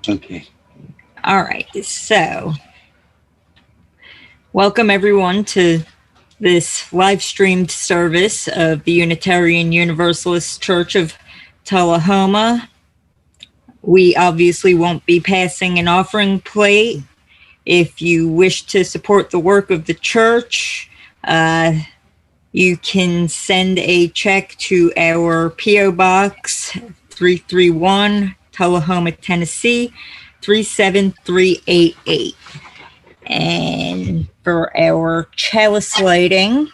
Okay. All right. So, welcome everyone to this live streamed service of the Unitarian Universalist Church of Tullahoma. We obviously won't be passing an offering plate. If you wish to support the work of the church, you can send a check to our P.O. Box 331, Tullahoma, Tennessee, 37388. And for our chalice lighting,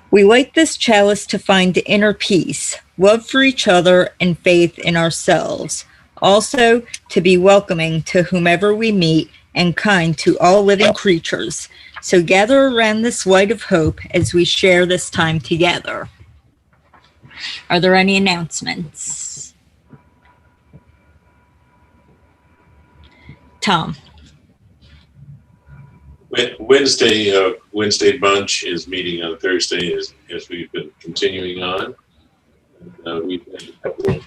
we light this chalice to find inner peace, love for each other, and faith in ourselves. Also, to be welcoming to whomever we meet and kind to all living creatures. So gather around this light of hope as we share this time together. Are there any announcements? Tom. Wednesday bunch is meeting on Thursday as we've been continuing on. We've had a couple of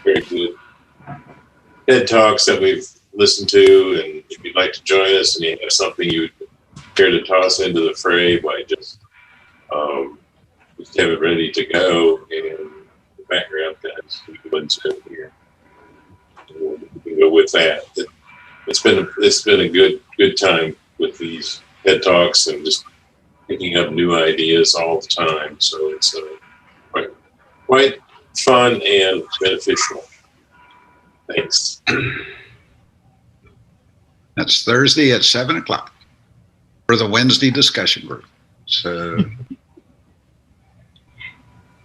very good TED Talks that we've listened to, and if you'd like to join us and you have something you would care to toss into the fray, why just have it ready to go, and the background guys here. We can go with that. It's been a good time with these TED Talks and just picking up new ideas all the time. So it's quite fun and beneficial. Thanks. That's Thursday at 7 o'clock for the Wednesday discussion group. So,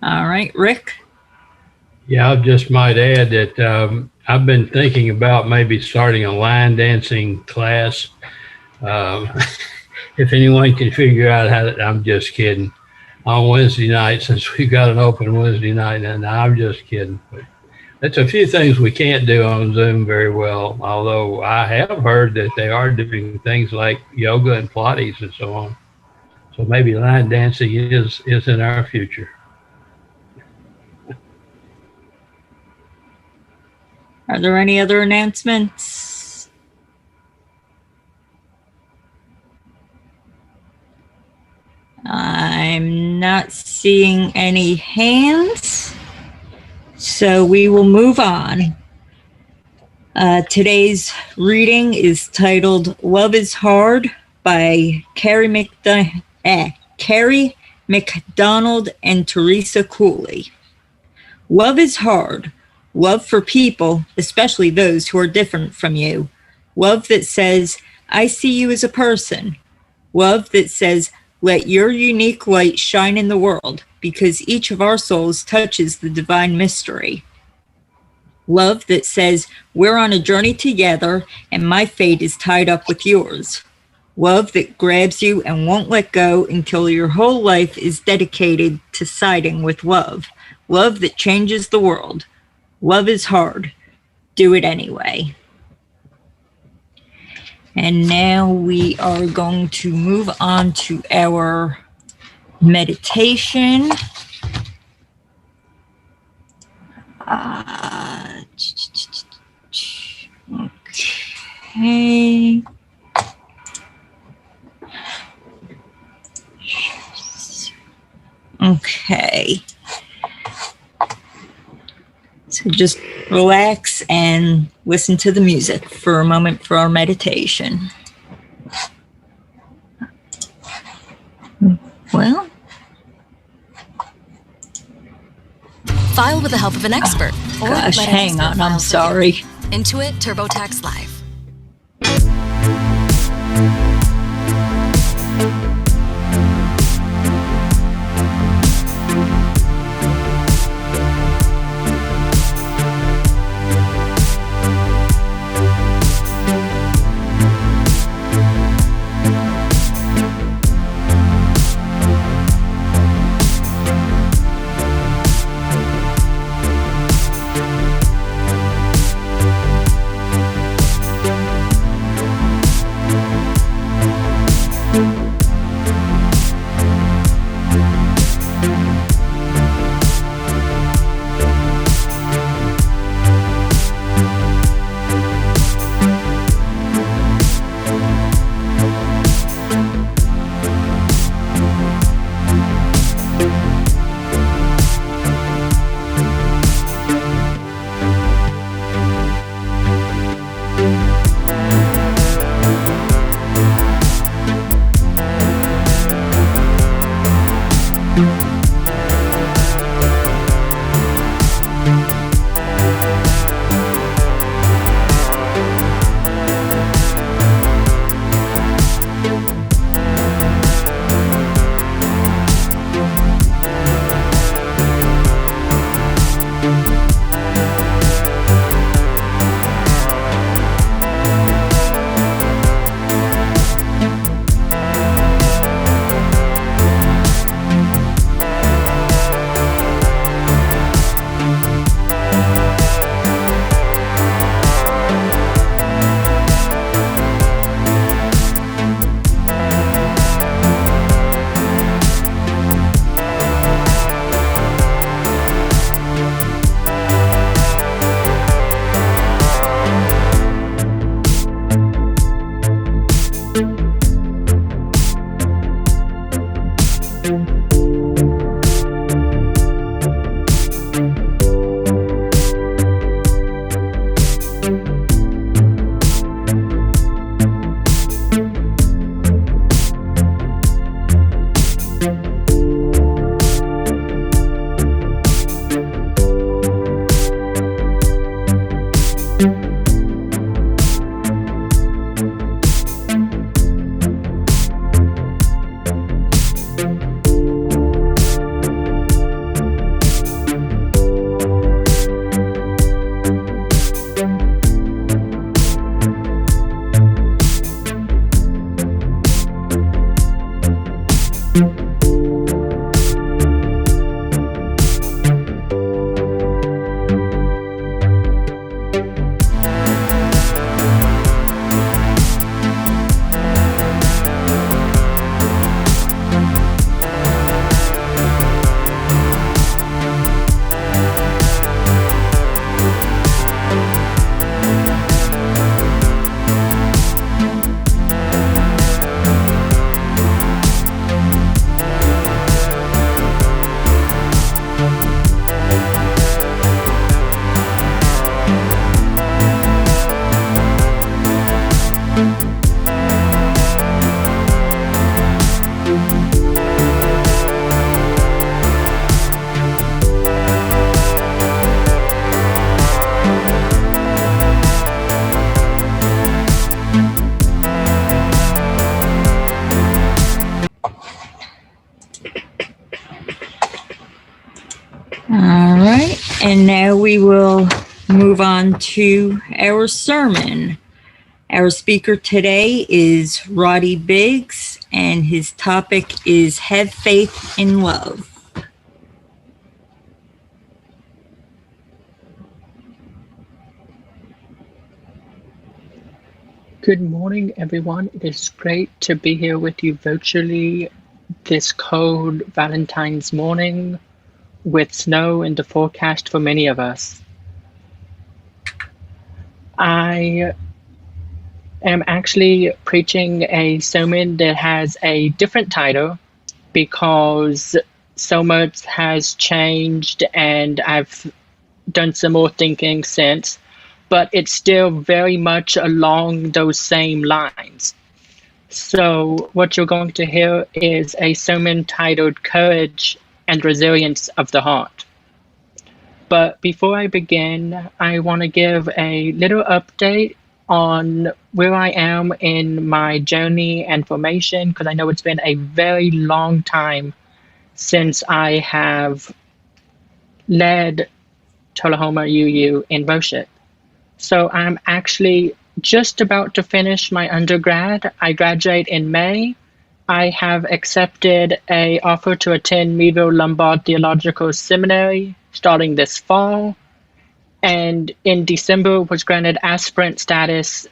all right, Rick. Yeah, I just might add that I've been thinking about maybe starting a line dancing class. If anyone can figure out how to, I'm just kidding. On Wednesday night, since we've got an open Wednesday night, and I'm just kidding. But that's a few things we can't do on Zoom very well, although I have heard that they are doing things like yoga and Pilates and so on. So maybe line dancing is in our future. Are there any other announcements? I'm not seeing any hands, so we will move on. Today's reading is titled Love is Hard by Carrie McDonald and Teresa Cooley. Love is hard. Love for people, especially those who are different from you. Love that says, I see you as a person. Love that says, let your unique light shine in the world, because each of our souls touches the divine mystery. Love that says, we're on a journey together, and my fate is tied up with yours. Love that grabs you and won't let go until your whole life is dedicated to siding with love. Love that changes the world. Love is hard. Do it anyway. And now we are going to move on to our meditation. Okay. Okay. So just relax and listen to the music for a moment for our meditation. Well. File with the help of an expert. Gosh, hang on, I'm sorry. Intuit TurboTax Live. All right, and now we will move on to our sermon. Our speaker today is Roddy Biggs, and his topic is Have Faith in Love. Good morning, everyone. It is great to be here with you virtually this cold Valentine's morning with snow in the forecast for many of us. I am actually preaching a sermon that has a different title because so much has changed and I've done some more thinking since, but it's still very much along those same lines. So what you're going to hear is a sermon titled Courage and Resilience of the Heart. But before I begin, I want to give a little update on where I am in my journey and formation, because I know it's been a very long time since I have led Tullahoma UU in worship. So I'm actually just about to finish my undergrad. I graduate in May. I have accepted an offer to attend Meadville Lombard Theological Seminary starting this fall, and in December was granted aspirant status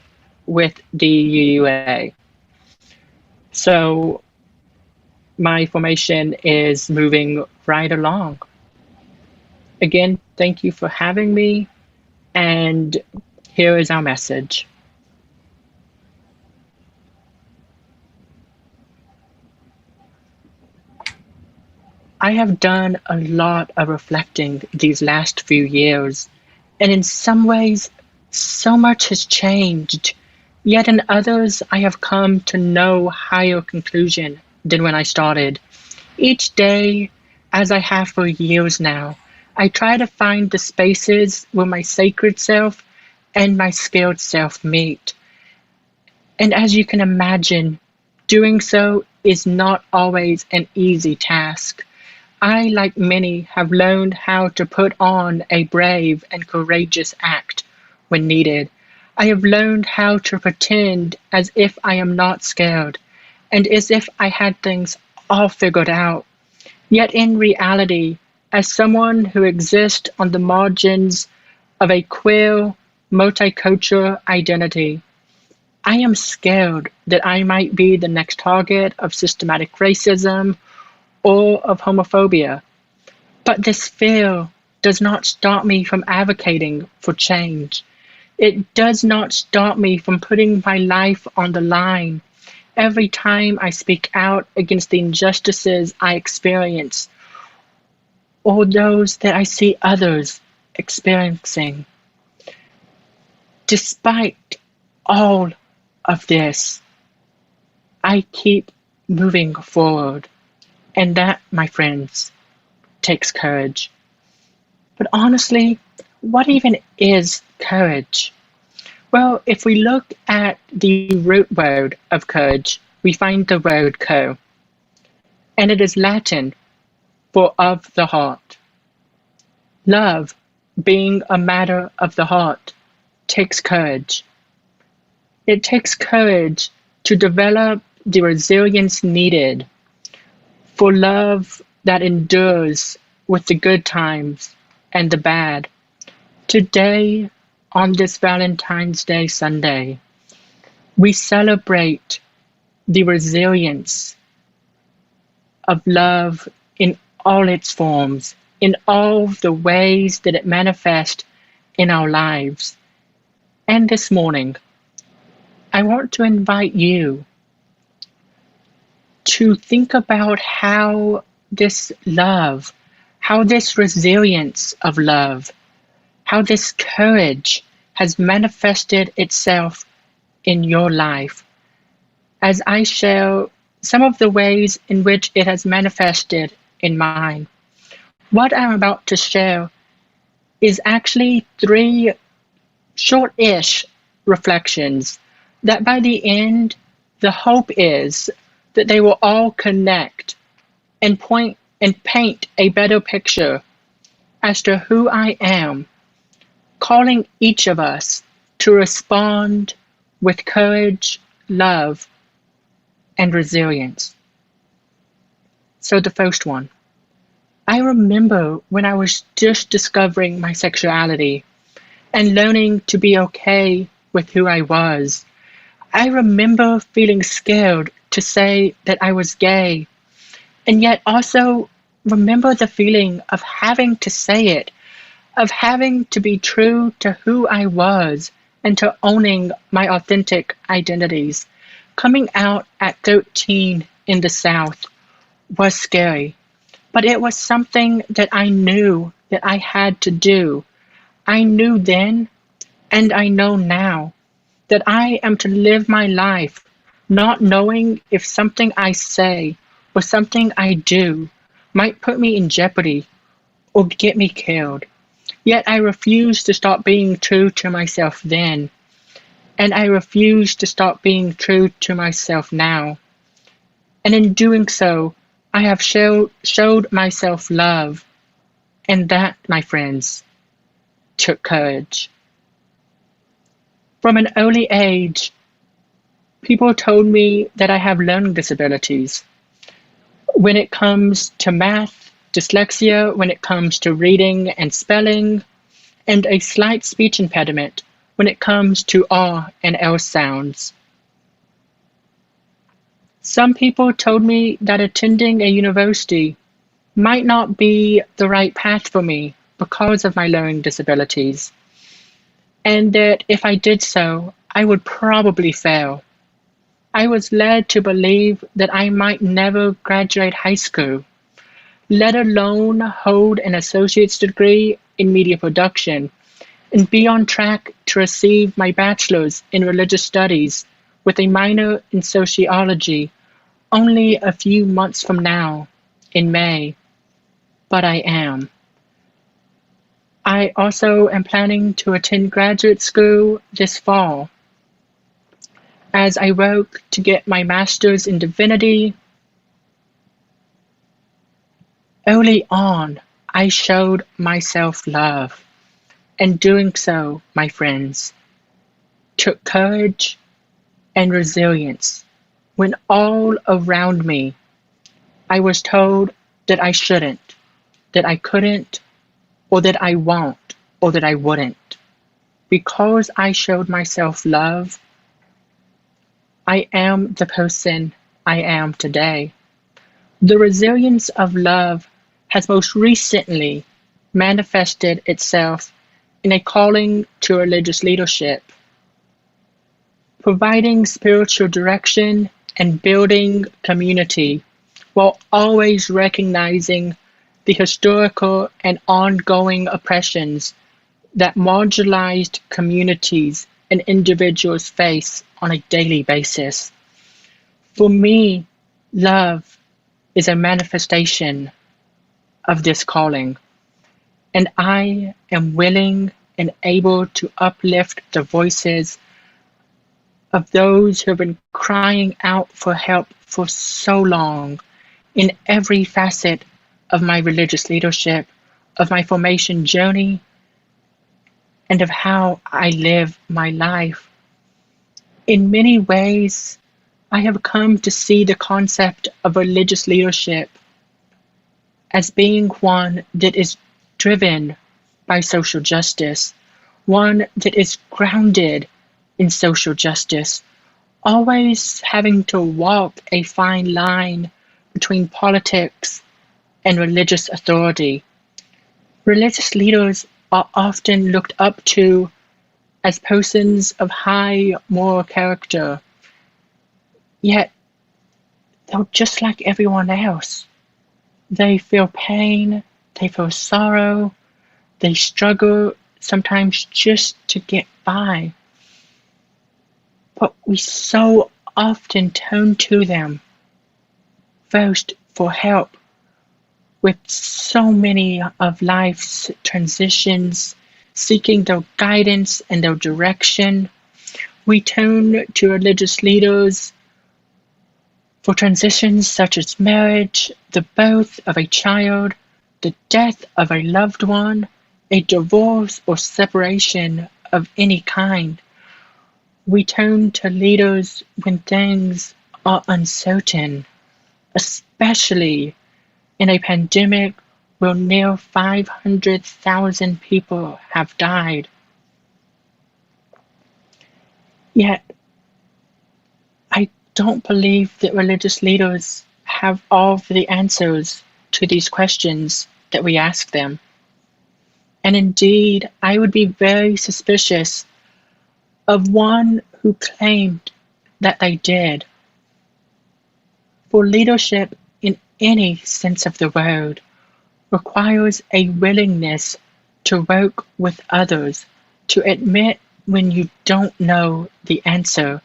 with the UUA. So my formation is moving right along. Again, thank you for having me, and here is our message. I have done a lot of reflecting these last few years, and in some ways, so much has changed. Yet in others, I have come to no higher conclusion than when I started. Each day, as I have for years now, I try to find the spaces where my sacred self and my skilled self meet. And as you can imagine, doing so is not always an easy task. I, like many, have learned how to put on a brave and courageous act when needed. I have learned how to pretend as if I am not scared and as if I had things all figured out. Yet in reality, as someone who exists on the margins of a queer, multicultural identity, I am scared that I might be the next target of systematic racism or of homophobia. But this fear does not stop me from advocating for change. It does not stop me from putting my life on the line every time I speak out against the injustices I experience or those that I see others experiencing. Despite all of this, I keep moving forward. And that, my friends, takes courage. But honestly, what even is courage? Well, if we look at the root word of courage, we find the word co, and it is Latin for of the heart. Love, being a matter of the heart, takes courage. It takes courage to develop the resilience needed for love that endures with the good times and the bad. Today, on this Valentine's Day Sunday, we celebrate the resilience of love in all its forms, in all the ways that it manifests in our lives. And this morning, I want to invite you to think about how this love, how this resilience of love, how this courage has manifested itself in your life. As I share some of the ways in which it has manifested in mine. What I'm about to share is actually 3 short-ish reflections that by the end, the hope is that they will all connect and point and paint a better picture as to who I am, calling each of us to respond with courage, love, and resilience. So the first one. I remember when I was just discovering my sexuality and learning to be okay with who I was. I remember feeling scared to say that I was gay, and yet also remember the feeling of having to say it, of having to be true to who I was and to owning my authentic identities. Coming out at 13 in the South was scary, but it was something that I knew that I had to do. I knew then, and I know now, that I am to live my life not knowing if something I say or something I do might put me in jeopardy or get me killed. Yet I refuse to stop being true to myself then, and I refuse to stop being true to myself now. And in doing so, I have showed myself love, and that, my friends, took courage. From an early age, people told me that I have learning disabilities. When it comes to math, dyslexia, when it comes to reading and spelling, and a slight speech impediment when it comes to R and L sounds. Some people told me that attending a university might not be the right path for me because of my learning disabilities, and that if I did so, I would probably fail. I was led to believe that I might never graduate high school, let alone hold an associate's degree in media production, and be on track to receive my bachelor's in religious studies with a minor in sociology only a few months from now, in May. But I am. I also am planning to attend graduate school this fall, as I work to get my master's in divinity. Early on, I showed myself love, and doing so, my friends, took courage and resilience when all around me I was told that I shouldn't, that I couldn't, or that I won't, or that I wouldn't. Because I showed myself love, I am the person I am today. The resilience of love has most recently manifested itself in a calling to religious leadership, providing spiritual direction and building community, while always recognizing the historical and ongoing oppressions that marginalized communities and individuals face on a daily basis. For me, love is a manifestation of this calling, and I am willing and able to uplift the voices of those who have been crying out for help for so long in every facet of my religious leadership, of my formation journey, and of how I live my life. In many ways, I have come to see the concept of religious leadership as being one that is driven by social justice, one that is grounded in social justice, always having to walk a fine line between politics and religious authority. Religious leaders are often looked up to as persons of high moral character, yet they're just like everyone else. They feel pain, they feel sorrow, they struggle sometimes just to get by. But we so often turn to them first for help with so many of life's transitions, seeking their guidance and their direction. We turn to religious leaders for transitions such as marriage, the birth of a child, the death of a loved one, a divorce or separation of any kind. We turn to leaders when things are uncertain, especially in a pandemic where near 500,000 people have died. Yet, I don't believe that religious leaders have all of the answers to these questions that we ask them. And indeed, I would be very suspicious of one who claimed that they did. For leadership in any sense of the word requires a willingness to work with others, to admit when you don't know the answer,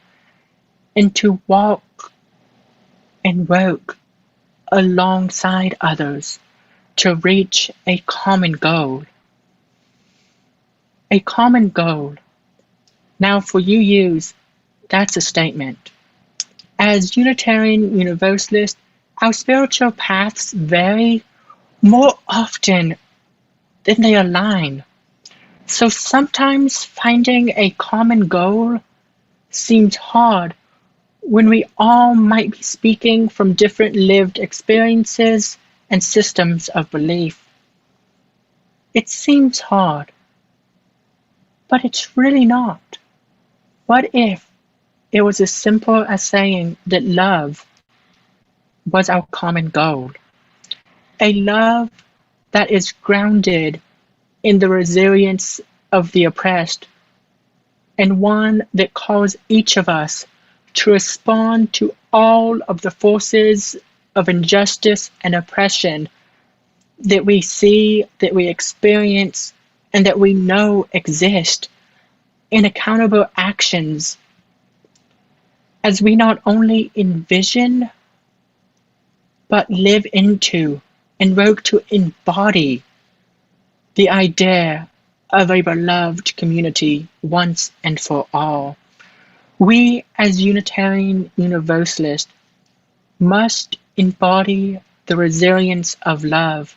and to walk and work alongside others to reach a common goal. A common goal. Now for youths, that's a statement. As Unitarian Universalists, our spiritual paths vary more often than they align. So sometimes finding a common goal seems hard when we all might be speaking from different lived experiences and systems of belief. It seems hard, but it's really not. What if it was as simple as saying that love was our common goal? A love that is grounded in the resilience of the oppressed, and one that calls each of us to respond to all of the forces of injustice and oppression that we see, that we experience, and that we know exist in accountable actions, as we not only envision but live into and work to embody the idea of a beloved community once and for all. We as Unitarian Universalists must embody the resilience of love,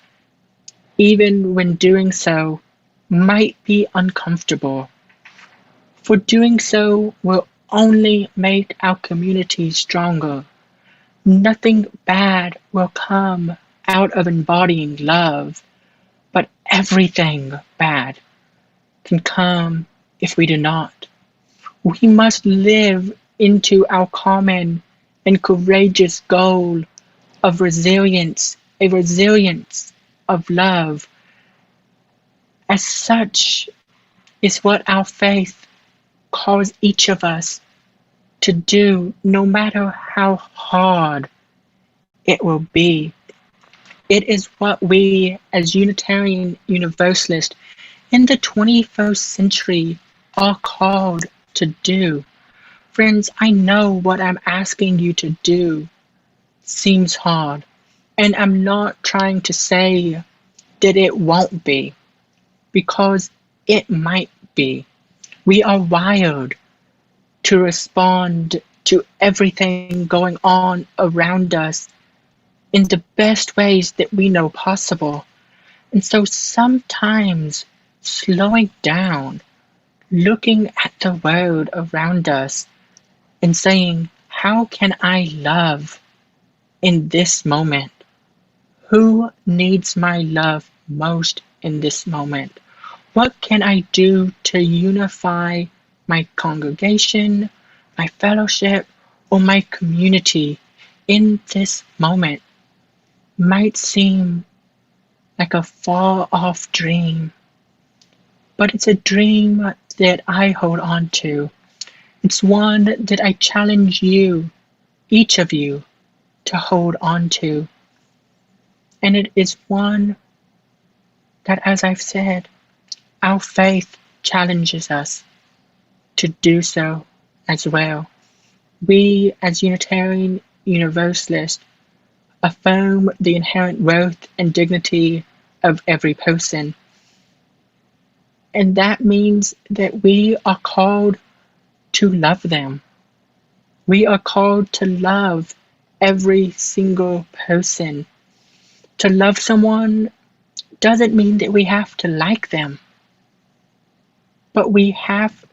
even when doing so might be uncomfortable. For doing so will only make our community stronger. Nothing bad will come out of embodying love, but everything bad can come if we do not. We must live into our common and courageous goal of resilience, a resilience of love. As such is what our faith calls each of us to do, no matter how hard it will be. It is what we as Unitarian Universalists in the 21st century are called to do. Friends, I know what I'm asking you to do seems hard, and I'm not trying to say that it won't be, because it might be. We are wired to respond to everything going on around us in the best ways that we know possible. And so sometimes slowing down, looking at the world around us and saying, how can I love in this moment? Who needs my love most in this moment? What can I do to unify my congregation, my fellowship, or my community in this moment? Might seem like a far-off dream, but it's a dream that I hold on to. It's one that I challenge you, each of you, to hold on to. And it is one that, as I've said, our faith challenges us to do so as well. We, as Unitarian Universalists, affirm the inherent worth and dignity of every person. And that means that we are called to love them. We are called to love every single person. To love someone doesn't mean that we have to like them, but we have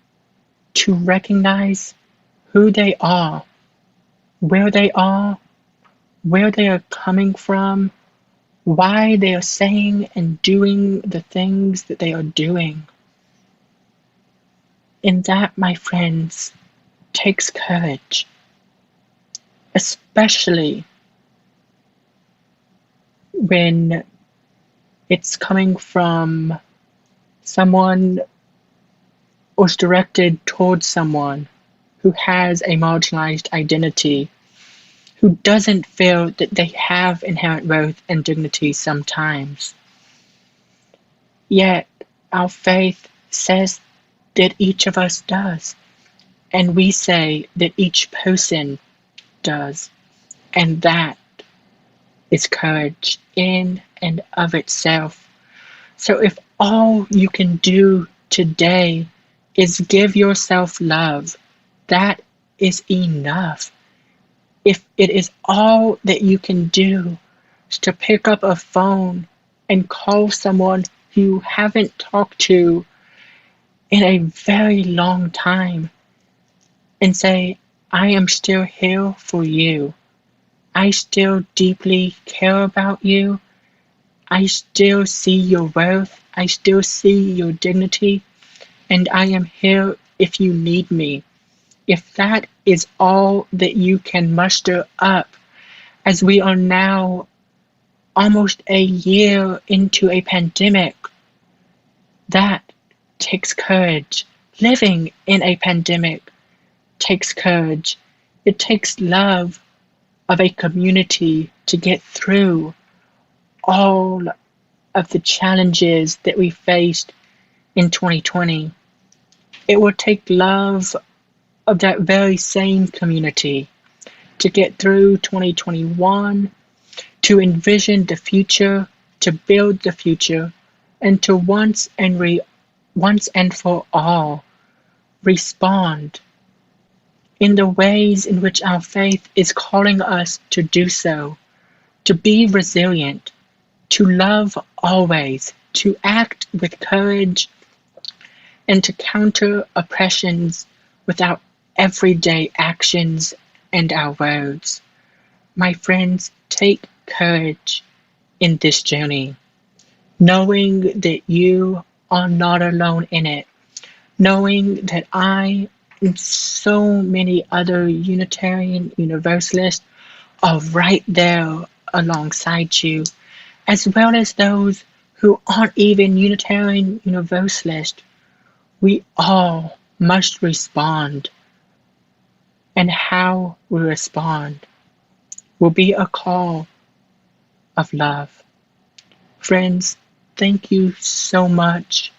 to recognize who they are, where they are coming from, why they are saying and doing the things that they are doing. And that, my friends, takes courage, especially when it's coming from someone or is directed towards someone who has a marginalized identity, who doesn't feel that they have inherent worth and dignity sometimes. Yet our faith says that each of us does, and we say that each person does, and that is courage in and of itself. So if all you can do today is give yourself love, that is enough. If it is all that you can do is to pick up a phone and call someone who you haven't talked to in a very long time and say, I am still here for you. I still deeply care about you. I still see your worth. I still see your dignity. And I am here if you need me. If that is all that you can muster up, as we are now almost a year into a pandemic, that takes courage. Living in a pandemic takes courage. It takes love of a community to get through all of the challenges that we faced in 2020. It will take love of that very same community to get through 2021, to envision the future, to build the future, and to once and for all respond in the ways in which our faith is calling us to do so, to be resilient, to love always, to act with courage, and to counter oppressions with our everyday actions and our words. My friends, take courage in this journey, knowing that you are not alone in it, knowing that I and so many other Unitarian Universalists are right there alongside you, as well as those who aren't even Unitarian Universalist. We all must respond, and how we respond will be a call of love. Friends, thank you so much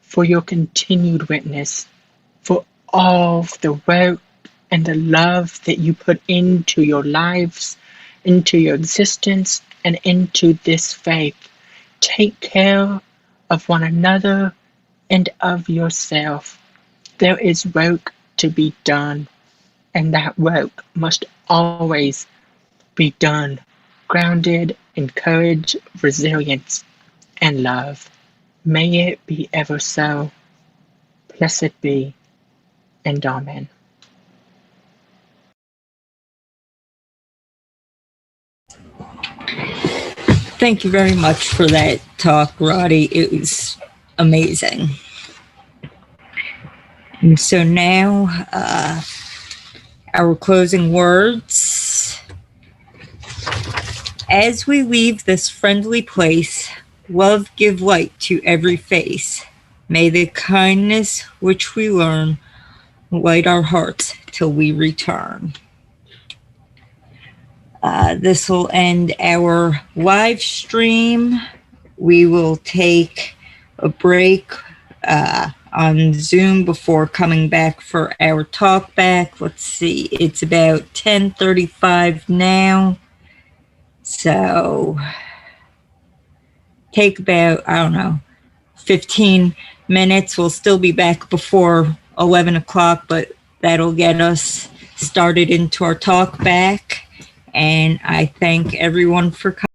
for your continued witness, for all the work and the love that you put into your lives, into your existence, and into this faith. Take care of one another and of yourself. There is work to be done, and that work must always be done grounded in courage, resilience, and love. May it be ever so. Blessed be, and amen. Thank you very much for that talk, Roddy. It was amazing. And so now, our closing words. As we leave this friendly place, love give light to every face. May the kindness which we learn light our hearts till we return. This will end our live stream. We will take a break on Zoom before coming back for our talk back. Let's see, it's about 10:35 now. So take about, 15 minutes. We'll still be back before 11 o'clock, but that'll get us started into our talk back. And I thank everyone for coming.